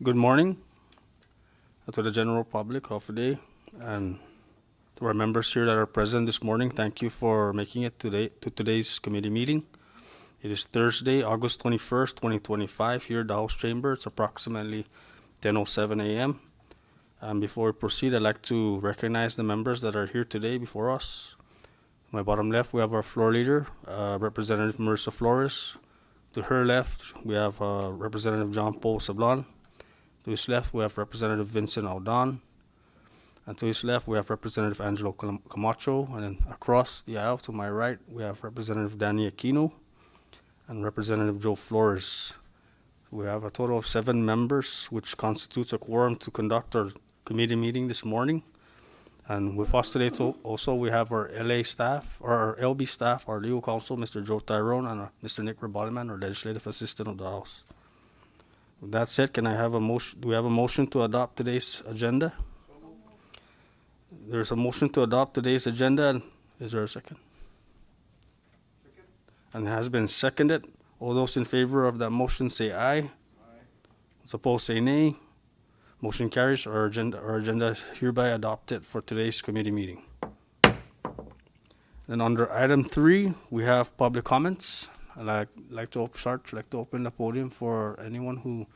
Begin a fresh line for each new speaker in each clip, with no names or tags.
Good morning to the general public of the day and to our members here that are present this morning. Thank you for making it to today's committee meeting. It is Thursday, August 21st, 2025, here at the House Chamber. It's approximately 10:07 a.m. And before we proceed, I'd like to recognize the members that are here today before us. My bottom left, we have our floor leader, Representative Marissa Flores. To her left, we have Representative John Paul Sablon. To his left, we have Representative Vincent Aldon. And to his left, we have Representative Angelo Camacho. And then across the aisle to my right, we have Representative Danny Aquino and Representative Joe Flores. We have a total of 7 members, which constitutes a quorum to conduct our committee meeting this morning. And with us today, also, we have our LA staff, or our LB staff, our legal counsel, Mr. Joe Tyrone, and Mr. Nick Reboliman, our legislative assistant of the House. With that said, can I have a motion? Do we have a motion to adopt today's agenda? There's a motion to adopt today's agenda. Is there a second? And it has been seconded. All those in favor of that motion say aye. Aye. Those opposed say nay. Motion carries. Our agenda is hereby adopted for today's committee meeting. Then under item 3, we have public comments. I'd like to open the podium for anyone who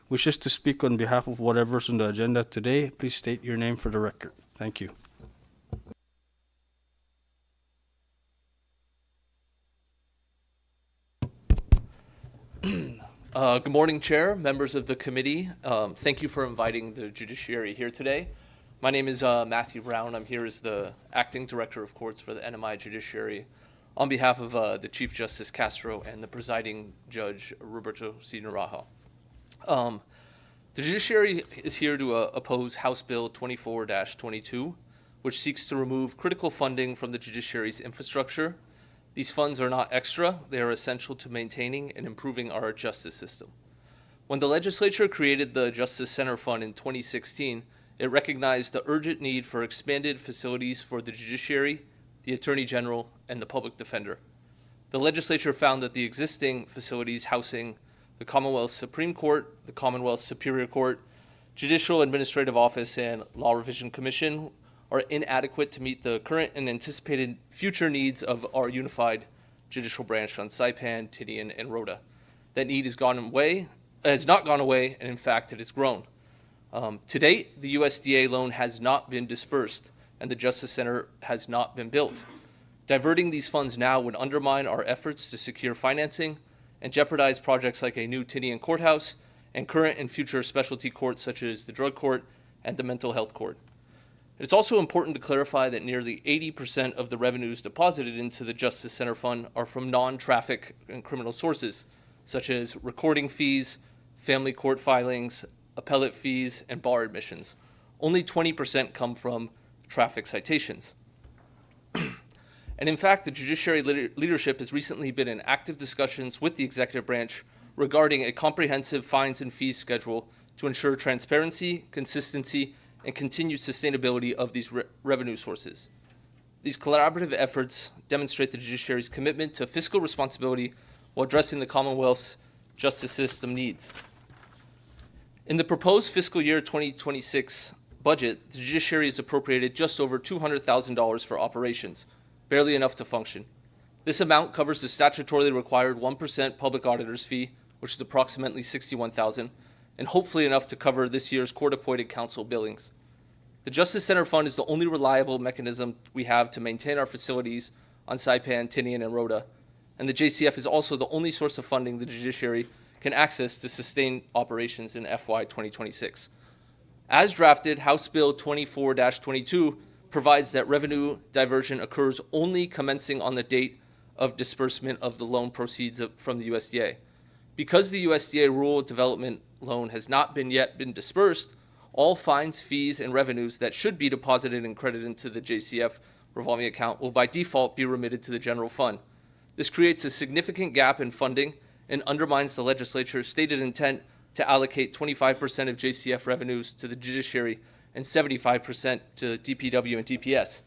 wishes to speak on behalf of whatever's on the agenda today. Please state your name for the record. Thank you.
Good morning, Chair, members of the committee. Thank you for inviting the Judiciary here today. My name is Matthew Brown. I'm here as the Acting Director of Courts for the NMI Judiciary on behalf of the Chief Justice Castro and the presiding judge, Roberto C. Naranjo. The Judiciary is here to oppose House Bill 24-22, which seeks to remove critical funding from the Judiciary's infrastructure. These funds are not extra, they are essential to maintaining and improving our justice system. When the legislature created the Justice Center Fund in 2016, it recognized the urgent need for expanded facilities for the Judiciary, the Attorney General, and the Public Defender. The legislature found that the existing facilities housing the Commonwealth Supreme Court, the Commonwealth Superior Court, Judicial Administrative Office, and Law Revision Commission are inadequate to meet the current and anticipated future needs of our unified judicial branch on Saipan, Tinian, and Rota. That need has not gone away, and in fact, it has grown. To date, the USDA loan has not been dispersed, and the Justice Center has not been built. Diverting these funds now would undermine our efforts to secure financing and jeopardize projects like a new Tinian courthouse and current and future specialty courts such as the drug court and the mental health court. It's also important to clarify that nearly 80% of the revenues deposited into the Justice Center Fund are from non-traffic and criminal sources, such as recording fees, family court filings, appellate fees, and bar admissions. Only 20% come from traffic citations. And in fact, the Judiciary leadership has recently been in active discussions with the executive branch regarding a comprehensive fines and fees schedule to ensure transparency, consistency, and continued sustainability of these revenue sources. These collaborative efforts demonstrate the Judiciary's commitment to fiscal responsibility while addressing the Commonwealth's justice system needs. In the proposed fiscal year 2026 budget, the Judiciary has appropriated just over $200,000 for operations, barely enough to function. This amount covers the statutorily required 1% public auditor's fee, which is approximately $61,000, and hopefully enough to cover this year's court-appointed counsel billings. The Justice Center Fund is the only reliable mechanism we have to maintain our facilities on Saipan, Tinian, and Rota, and the JCF is also the only source of funding the Judiciary can access to sustain operations in FY 2026. As drafted, House Bill 24-22 provides that revenue diversion occurs only commencing on the date of disbursement of the loan proceeds from the USDA. Because the USDA Rural Development Loan has not yet been dispersed, all fines, fees, and revenues that should be deposited and credited into the JCF revolving account will by default be remitted to the general fund. This creates a significant gap in funding and undermines the legislature's stated intent to allocate 25% of JCF revenues to the Judiciary and 75% to DPW and DPS.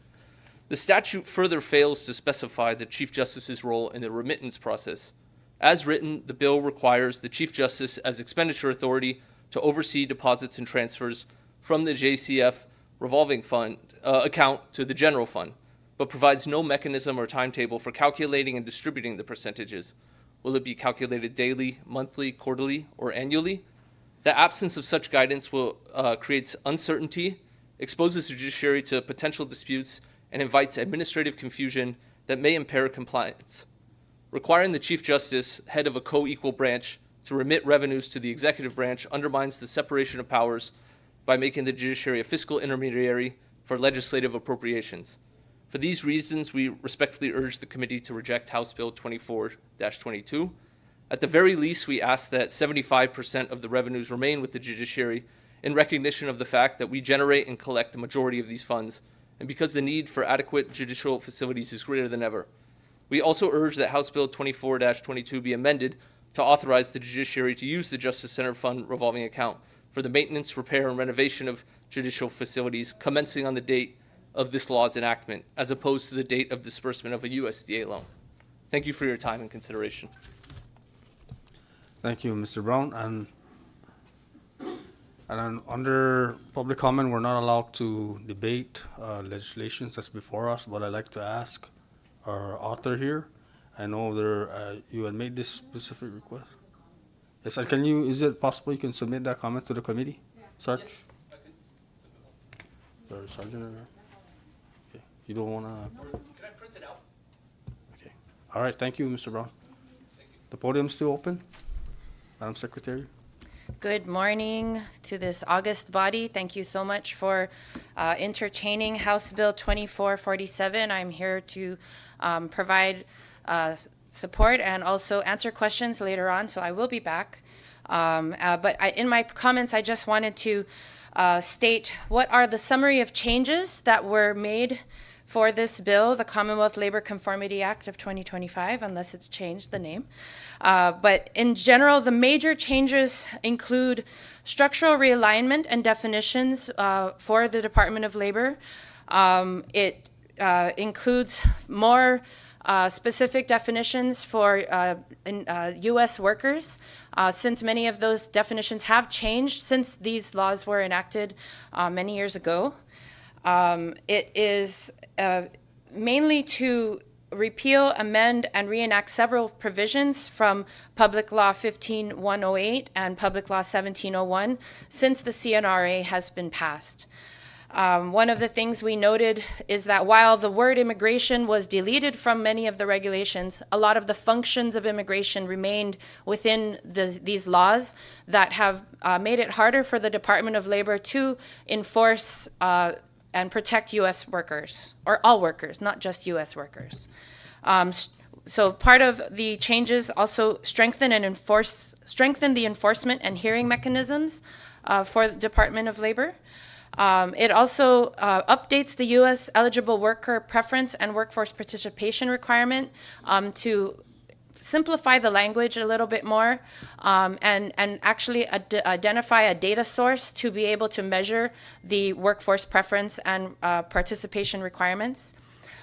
The statute further fails to specify the Chief Justice's role in the remittance process. As written, the bill requires the Chief Justice as expenditure authority to oversee deposits and transfers from the JCF revolving fund account to the general fund, but provides no mechanism or timetable for calculating and distributing the percentages. Will it be calculated daily, monthly, quarterly, or annually? The absence of such guidance will creates uncertainty, exposes the judiciary to potential disputes, and invites administrative confusion that may impair compliance. Requiring the Chief Justice, head of a co-equal branch, to remit revenues to the executive branch undermines the separation of powers by making the judiciary a fiscal intermediary for legislative appropriations. For these reasons, we respectfully urge the committee to reject House Bill 24-22. At the very least, we ask that 75% of the revenues remain with the judiciary in recognition of the fact that we generate and collect the majority of these funds, and because the need for adequate judicial facilities is greater than ever. We also urge that House Bill 24-22 be amended to authorize the judiciary to use the Justice Center Fund revolving account for the maintenance, repair, and renovation of judicial facilities commencing on the date of this law's enactment, as opposed to the date of disbursement of a USDA loan. Thank you for your time and consideration.
Thank you, Mr. Brown. And then under public comment, we're not allowed to debate legislations that's before us, but I'd like to ask our author here. I know you had made this specific request. Yes, and is it possible you can submit that comment to the committee? Yeah. Sarge?
Yes, I can submit one.
Sorry, Sergeant? Okay. You don't want to?
Can I print it out?
Okay. All right, thank you, Mr. Brown.
Thank you.
The podium's still open. Madam Secretary.
Good morning to this august body. Thank you so much for entertaining House Bill 2447. I'm here to provide support and also answer questions later on, so I will be back. In my comments, I just wanted to state what are the summary of changes that were made for this bill, the Commonwealth Labor Conformity Act of 2025, unless it's changed the name. But in general, the major changes include structural realignment and definitions for the Department of Labor. It includes more specific definitions for U.S. workers, since many of those definitions have changed since these laws were enacted many years ago. It is mainly to repeal, amend, and reenact several provisions from Public Law 15108 and Public Law 1701 since the CNRA has been passed. One of the things we noted is that while the word immigration was deleted from many of the regulations, a lot of the functions of immigration remained within these laws that have made it harder for the Department of Labor to enforce and protect U.S. workers, or all workers, not just U.S. workers. So part of the changes also strengthen the enforcement and hearing mechanisms for the Department of Labor. It also updates the U.S. eligible worker preference and workforce participation requirement to simplify the language a little bit more and actually identify a data source to be able to measure the workforce preference and participation requirements.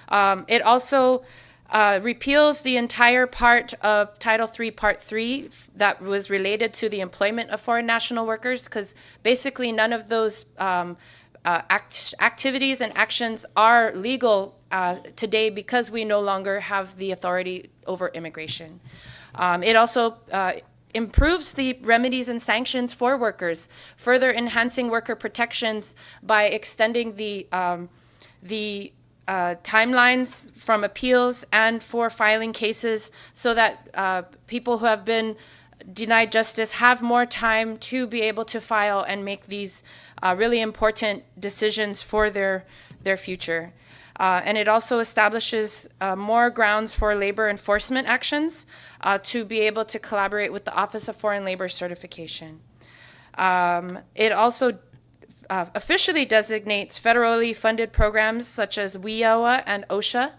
It also repeals the entire part of Title III, Part 3 that was related to the employment of foreign national workers, because basically none of those activities and actions are legal today because we no longer have the authority over immigration. It also improves the remedies and sanctions for workers, further enhancing worker protections by extending the timelines from appeals and for filing cases so that people who have been denied justice have more time to be able to file and make these really important decisions for their future. And it also establishes more grounds for labor enforcement actions to be able to collaborate with the Office of Foreign Labor Certification. It also officially designates federally funded programs such as WIOA and OSHA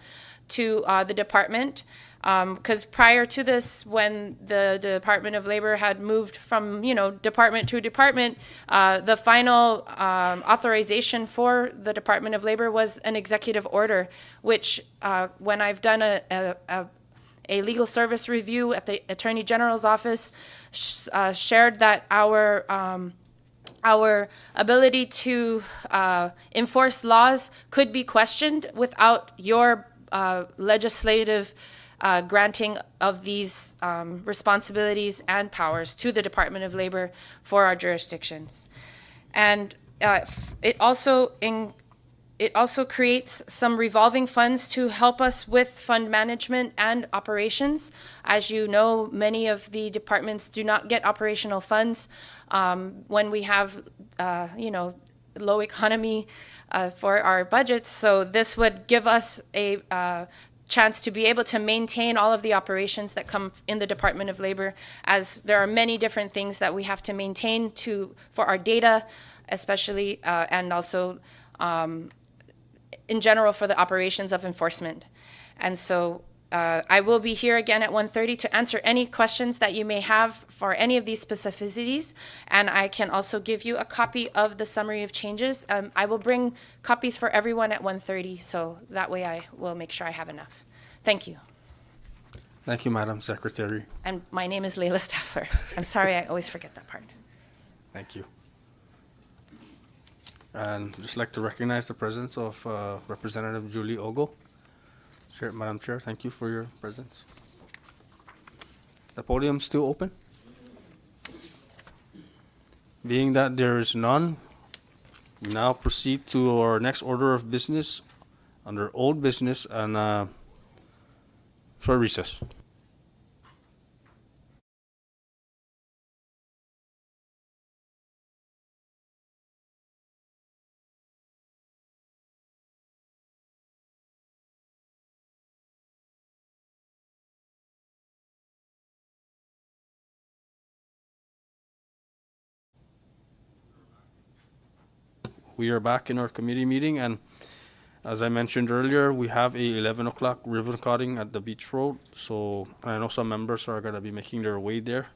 to the department, because prior to this, when the Department of Labor had moved from department to department, the final authorization for the Department of Labor was an executive order, which when I've done a legal service review at the Attorney General's office, shared that our our ability to enforce laws could be questioned without your legislative granting of these responsibilities and powers to the Department of Labor for our jurisdictions. And it also creates some revolving funds to help us with fund management and operations. As you know, many of the departments do not get operational funds when we have, low economy for our budgets. So this would give us a chance to be able to maintain all of the operations that come in the Department of Labor, as there are many different things that we have to maintain for our data, especially, and also in general for the operations of enforcement. And so I will be here again at 1:30 to answer any questions that you may have for any of these specificities. And I can also give you a copy of the summary of changes. I will bring copies for everyone at 1:30, so that way I will make sure I have enough. Thank you.
Thank you, Madam Secretary.
And my name is Leila Staffler. I'm sorry, I always forget that part.
Thank you. And just like to recognize the presence of Representative Julie Ogo. Madam Chair, thank you for your presence. The podium still open? Being that there is none, we now proceed to our next order of business under old business and short recess. We are back in our committee meeting, and as I mentioned earlier, we have a 11 o'clock ribbon cutting at the Beach Road. So I know some members are going to be making their way there.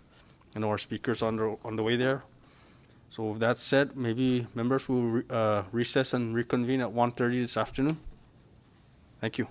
I know our speakers on the way there. So with that said, maybe members will recess and reconvene at 1:30 this afternoon. Thank you.